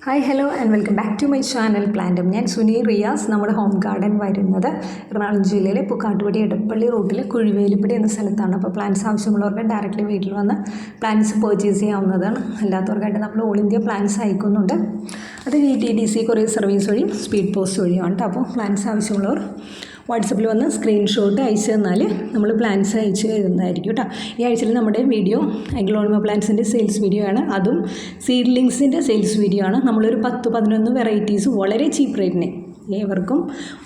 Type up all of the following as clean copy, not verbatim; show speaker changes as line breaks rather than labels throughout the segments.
Hi hello and welcome back to my channel പ്ലാന്റും. ഞാൻ സുനി റിയാസ്. നമ്മുടെ ഹോം ഗാർഡൻ വരുന്നത് എറണാകുളം ജില്ലയിലെ പുക്കാട്ടുപടി എടപ്പള്ളി റൂട്ടിലെ കുഴിവേലിപ്പടി എന്ന സ്ഥലത്താണ്. അപ്പോൾ പ്ലാന്റ്സ് ആവശ്യമുള്ളവർക്ക് ഡയറക്റ്റ്ലി വീട്ടിൽ വന്ന് പ്ലാന്റ്സ് പർച്ചേസ് ചെയ്യാവുന്നതാണ്. അല്ലാത്തവർക്കായിട്ട് നമ്മൾ ഓൾ ഇന്ത്യ പ്ലാന്റ്സ് അയക്കുന്നുണ്ട്. അത് DTDC കൊറിയർ സർവീസ് വഴിയും സ്പീഡ് പോസ്റ്റ് വഴിയുമാണ്. അപ്പോൾ പ്ലാന്റ്സ് ആവശ്യമുള്ളവർ വാട്സപ്പിൽ വന്ന് സ്ക്രീൻഷോട്ട് അയച്ചു തന്നാൽ നമ്മൾ പ്ലാന്റ്സ് അയച്ചു തരുന്നതായിരിക്കും കേട്ടോ. ഈ ആഴ്ചയിൽ നമ്മുടെ വീഡിയോ അഗ്ലോണിമ പ്ലാന്റ്സിൻ്റെ സെയിൽസ് വീഡിയോ ആണ്. അതും സീഡ്ലിങ്സിൻ്റെ സെയിൽസ് വീഡിയോ ആണ്. നമ്മളൊരു 10-11 വെറൈറ്റീസ് വളരെ ചീപ്പ് റേറ്റിന് ഏവർക്കും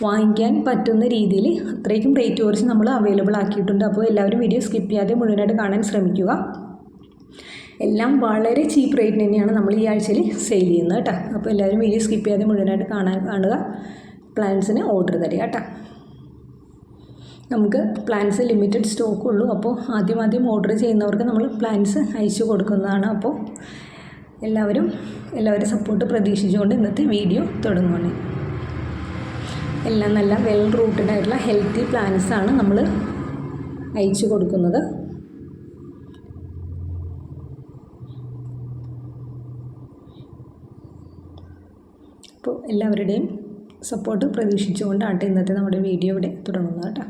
വാങ്ങിക്കാൻ പറ്റുന്ന രീതിയിൽ അത്രയ്ക്കും റേറ്റ് കുറച്ച് നമ്മൾ അവൈലബിൾ ആക്കിയിട്ടുണ്ട്. അപ്പോൾ എല്ലാവരും വീഡിയോ സ്കിപ്പ് ചെയ്യാതെ മുഴുവനായിട്ട് കാണാൻ ശ്രമിക്കുക. എല്ലാം വളരെ ചീപ്പ് റേറ്റിന് തന്നെയാണ് നമ്മൾ ഈ ആഴ്ചയിൽ സെയിൽ ചെയ്യുന്നത് കേട്ടോ. അപ്പോൾ എല്ലാവരും വീഡിയോ സ്കിപ്പ് ചെയ്യാതെ മുഴുവനായിട്ട് കാണുക. പ്ലാന്റ്സിന് ഓർഡർ തരിക കേട്ടോ. നമുക്ക് പ്ലാന്റ്സ് ലിമിറ്റഡ് സ്റ്റോക്ക് ഉള്ളൂ. അപ്പോൾ ആദ്യം ഓർഡർ ചെയ്യുന്നവർക്ക് നമ്മൾ പ്ലാന്റ്സ് അയച്ചു കൊടുക്കുന്നതാണ്. അപ്പോൾ എല്ലാവരും സപ്പോർട്ട് പ്രതീക്ഷിച്ചുകൊണ്ട് ഇന്നത്തെ വീഡിയോ തുടങ്ങുകയാണ്. എല്ലാം നല്ല വെൽ റൂട്ടഡ് ആയിട്ടുള്ള ഹെൽത്തി പ്ലാന്റ്സാണ് നമ്മൾ അയച്ചു കൊടുക്കുന്നത്. അപ്പോൾ എല്ലാവരുടെയും സപ്പോർട്ട് പ്രതീക്ഷിച്ചുകൊണ്ടാണ് ഇന്നത്തെ നമ്മുടെ വീഡിയോ ഇവിടെ തുടങ്ങുന്നത് കേട്ടോ.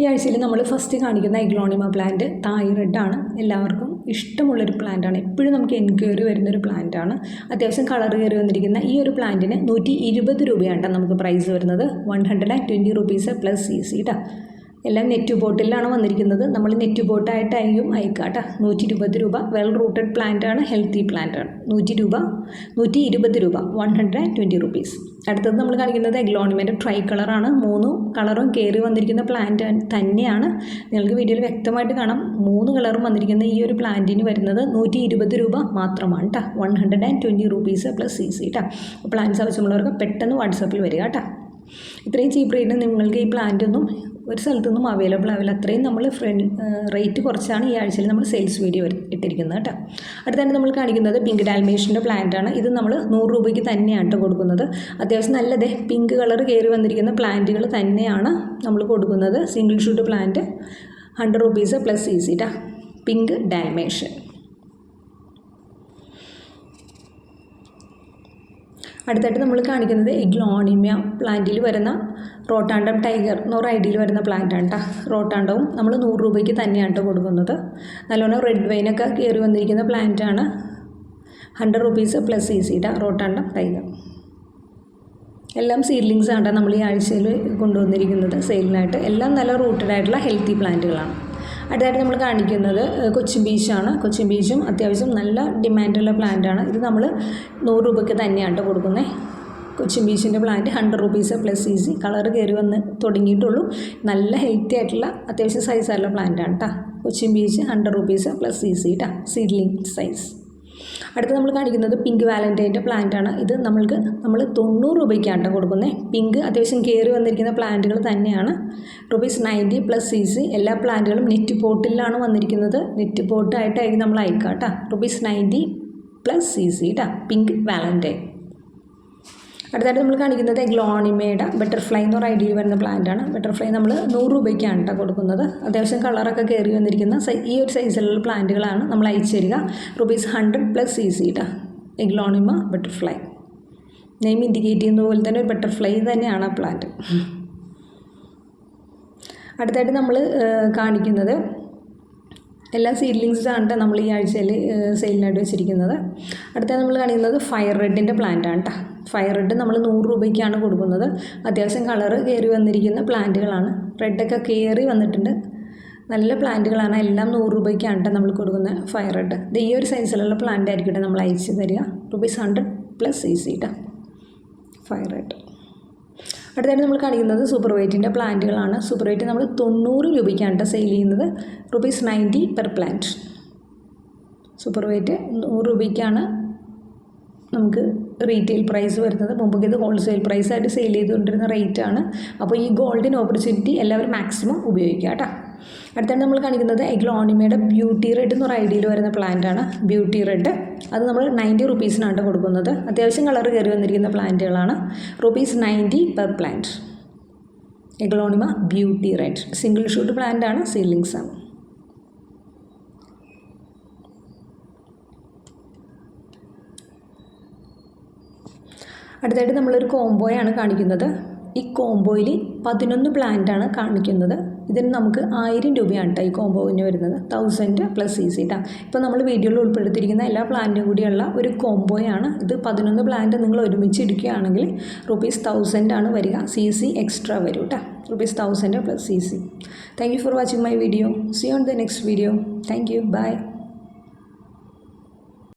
ഈ ആഴ്ചയിൽ നമ്മൾ ഫസ്റ്റ് കാണിക്കുന്ന അഗ്ലോണിമ പ്ലാന്റ് തായ് റെഡാണ്. എല്ലാവർക്കും ഇഷ്ടമുള്ളൊരു പ്ലാന്റാണ്. എപ്പോഴും നമുക്ക് എൻക്വയറി വരുന്നൊരു പ്ലാന്റാണ്. അത്യാവശ്യം കളർ കയറി വന്നിരിക്കുന്ന ഈ ഒരു പ്ലാന്റിന് 120 രൂപയാണ് നമുക്ക് പ്രൈസ് വരുന്നത്. 120 റുപ്പീസ് പ്ലസ് CC കേട്ടോ. എല്ലാം നെറ്റ് ബോട്ടിലാണ് വന്നിരിക്കുന്നത്. നമ്മൾ നെറ്റ് ബോട്ടായിട്ടായിരിക്കും അയക്കുക കേട്ടോ. 120 രൂപ. വെൽ റൂട്ടഡ് പ്ലാന്റാണ്, ഹെൽത്തി പ്ലാന്റാണ്. 120 രൂപ 120 റുപ്പീസ്. അടുത്തത് നമ്മൾ കാണിക്കുന്നത് അഗ്ലോണിമയുടെ ട്രൈ കളറാണ്. 3 കളറും കയറി വന്നിരിക്കുന്ന പ്ലാന്റ് തന്നെയാണ്. നിങ്ങൾക്ക് വീഡിയോയിൽ വ്യക്തമായിട്ട് കാണാം. 3 കളറും വന്നിരിക്കുന്ന ഈ ഒരു പ്ലാന്റിന് വരുന്നത് 120 രൂപ മാത്രമാണ് കേട്ടോ. 120 റുപ്പീസ് പ്ലസ് CC കേട്ടോ. പ്ലാന്റ്സ് ആവശ്യമുള്ളവർക്ക് പെട്ടെന്ന് വാട്സാപ്പിൽ വരിക കേട്ടോ. ഇത്രയും ചീപ്പ് റേറ്റിന് നിങ്ങൾക്ക് ഈ പ്ലാന്റ് ഒന്നും ഒരു സ്ഥലത്തൊന്നും അവൈലബിൾ ആവില്ല. അത്രയും നമ്മൾ റേറ്റ് കുറച്ചാണ് ഈ ആഴ്ചയിൽ നമ്മൾ സെയിൽസ് വീഡിയോ ഇട്ടിരിക്കുന്നത് കേട്ടോ. അടുത്തായിട്ട് നമ്മൾ കാണിക്കുന്നത് പിങ്ക് ഡാൽമേഷ്യൻ്റെ പ്ലാന്റാണ്. ഇത് നമ്മൾ 100 രൂപയ്ക്ക് തന്നെയാണ് കൊടുക്കുന്നത്. അത്യാവശ്യം നല്ലതേ പിങ്ക് കളർ കയറി വന്നിരിക്കുന്ന പ്ലാന്റുകൾ തന്നെയാണ് നമ്മൾ കൊടുക്കുന്നത്. Single shoot plant 100 rupees plus CC കേട്ടോ. Pink Dalmatian. അടുത്തായിട്ട് നമ്മൾ കാണിക്കുന്നത് അഗ്ലോണിമ പ്ലാന്റിൽ വരുന്ന റോട്ടാണ്ടം ടൈഗർ എന്നൊരു ഐഡിയയിൽ വരുന്ന പ്ലാന്റാണ് കേട്ടോ. റോട്ടാണ്ടവും നമ്മൾ 100 രൂപയ്ക്ക് തന്നെയാണ് കൊടുക്കുന്നത്. നല്ലോണം റെഡ് വൈനൊക്കെ കയറി വന്നിരിക്കുന്ന പ്ലാന്റാണ്. 100 റുപ്പീസ് പ്ലസ് CC കേട്ടോ. റോട്ടാണ്ടം ടൈഗർ. എല്ലാം സീഡ്ലിങ്സ് ആണ് നമ്മൾ ഈ ആഴ്ചയിൽ കൊണ്ടുവന്നിരിക്കുന്നത് സെയിലിനായിട്ട്. എല്ലാം നല്ല റൂട്ടഡ് ആയിട്ടുള്ള ഹെൽത്തി പ്ലാന്റുകളാണ്. അടുത്തായിട്ട് നമ്മൾ കാണിക്കുന്നത് കൊച്ചിൻ ബീച്ചാണ്. കൊച്ചിൻ ബീച്ചും അത്യാവശ്യം നല്ല ഡിമാൻഡുള്ള പ്ലാന്റാണ്. ഇത് നമ്മൾ 100 രൂപയ്ക്ക് തന്നെയാണ് കൊടുക്കുന്നത്. കൊച്ചിൻ ബീച്ചിൻ്റെ plant 100 rupees plus CC. Colour കയറി വന്ന് തുടങ്ങിയിട്ടുള്ളൂ. നല്ല ഹെൽത്തി ആയിട്ടുള്ള അത്യാവശ്യം സൈസായിട്ടുള്ള പ്ലാന്റാണ് കേട്ടോ. Cochin beach 100 rupees plus CC കേട്ടോ. Seedling size. അടുത്ത് നമ്മൾ കാണിക്കുന്നത് പിങ്ക് വാലൻറ്റൈൻ്റെ പ്ലാന്റാണ്. ഇത് നമ്മൾ 90 രൂപയ്ക്കാണ് കൊടുക്കുന്നത്. പിങ്ക് അത്യാവശ്യം കയറി വന്നിരിക്കുന്ന പ്ലാന്റുകൾ തന്നെയാണ്. ₹90 പ്ലസ് CC. എല്ലാ പ്ലാന്റുകളും നെറ്റ് പോട്ടിലാണ് വന്നിരിക്കുന്നത്. നെറ്റ് പോട്ടായിട്ടായിരിക്കും നമ്മൾ അയക്കുക കേട്ടോ. ₹90 പ്ലസ് CC കേട്ടോ. Pink Valentine. അടുത്തായിട്ട് നമ്മൾ കാണിക്കുന്നത് അഗ്ലോണിമയുടെ ബട്ടർഫ്ലൈ എന്നൊരു ഐഡിയയിൽ വരുന്ന പ്ലാന്റാണ്. ബട്ടർഫ്ലൈ നമ്മൾ 100 രൂപയ്ക്കാണ് കേട്ടോ കൊടുക്കുന്നത്. അത്യാവശ്യം കളറൊക്കെ കയറി വന്നിരിക്കുന്ന ഈ ഒരു സൈസിലുള്ള പ്ലാന്റുകളാണ് നമ്മൾ അയച്ചു തരിക. ₹100 പ്ലസ് CC കേട്ടോ. Aglaonema butterfly. നെയിം ഇൻഡിക്കേറ്റ് ചെയ്യുന്ന പോലെ തന്നെ ഒരു ബട്ടർഫ്ലൈ തന്നെയാണ് ആ പ്ലാന്റ്. അടുത്തായിട്ട് നമ്മൾ കാണിക്കുന്നത് എല്ലാ സീഡ്ലിങ്സാണ് നമ്മൾ ഈ ആഴ്ചയിൽ സെയിലിനായിട്ട് വെച്ചിരിക്കുന്നത്. അടുത്തായി നമ്മൾ കാണിക്കുന്നത് ഫയർ റെഡിൻ്റെ പ്ലാന്റാണ് കേട്ടോ. ഫയർ റെഡ് നമ്മൾ 100 രൂപയ്ക്കാണ് കൊടുക്കുന്നത്. അത്യാവശ്യം കളറ് കയറി വന്നിരിക്കുന്ന പ്ലാന്റുകളാണ്. റെഡൊക്കെ കയറി വന്നിട്ടുണ്ട്. നല്ല പ്ലാന്റുകളാണ്. എല്ലാം 100 രൂപയ്ക്കാണ് കേട്ടോ നമ്മൾ കൊടുക്കുന്നത്. ഫയർ റെഡ് ഇത് ഈ ഒരു സൈസിലുള്ള പ്ലാന്റ് ആയിരിക്കട്ടെ നമ്മൾ അയച്ചു തരിക. ₹100 പ്ലസ് CC കേട്ടോ. Fire red. അടുത്തായിട്ട് നമ്മൾ കാണിക്കുന്നത് സൂപ്പർ വൈറ്റിൻ്റെ പ്ലാന്റുകളാണ്. സൂപ്പർ വൈറ്റ് നമ്മൾ 90 രൂപയ്ക്കാണ് സെയിൽ ചെയ്യുന്നത്. ₹90 പെർ പ്ലാന്റ്. സൂപ്പർ വൈറ്റ് 100 രൂപയ്ക്കാണ് നമുക്ക് റീറ്റെയിൽ പ്രൈസ് വരുന്നത്. മുമ്പൊക്കെ ഇത് ഹോൾസെയിൽ പ്രൈസായിട്ട് സെയിൽ ചെയ്തുകൊണ്ടിരുന്ന റേറ്റാണ്. അപ്പോൾ ഈ ഗോൾഡൻ ഓപ്പർച്യൂണിറ്റി എല്ലാവരും മാക്സിമം ഉപയോഗിക്കുക കേട്ടോ. അടുത്താണ് നമ്മൾ കാണിക്കുന്നത് എഗ്ലോണിമയുടെ ബ്യൂട്ടി റെഡ് എന്നൊരു ഐഡിയയിൽ വരുന്ന പ്ലാന്റാണ്. ബ്യൂട്ടി റെഡ് അത് നമ്മൾ 90 റുപ്പീസിനാണ് കൊടുക്കുന്നത്. അത്യാവശ്യം കളർ കയറി വന്നിരിക്കുന്ന പ്ലാന്റുകളാണ്. ₹90 per plant. Aglaonema beauty red single shoot പ്ലാന്റാണ്, സീഡ്ലിങ്സ് ആണ്. അടുത്തായിട്ട് നമ്മളൊരു കോംബോയാണ് കാണിക്കുന്നത്. ഈ കോംബോയിൽ 11 പ്ലാന്റാണ് കാണിക്കുന്നത്. ഇതിന് നമുക്ക് 1000 രൂപയാണ് കേട്ടോ ഈ കോംബോവിന് വരുന്നത്. 1000 + CC കേട്ടോ. ഇപ്പോൾ നമ്മൾ വീഡിയോയിൽ ഉൾപ്പെടുത്തിയിരിക്കുന്ന എല്ലാ പ്ലാന്റും കൂടിയുള്ള ഒരു കോംബോയാണ് ഇത്. 11 പ്ലാന്റ് നിങ്ങൾ ഒരുമിച്ച് എടുക്കുകയാണെങ്കിൽ ₹1000 ആണ് വരിക. CC എക്സ്ട്രാ വരും കേട്ടോ. ₹1000 + CC. Thank you for watching my video. See you on the next video. Thank you. Bye.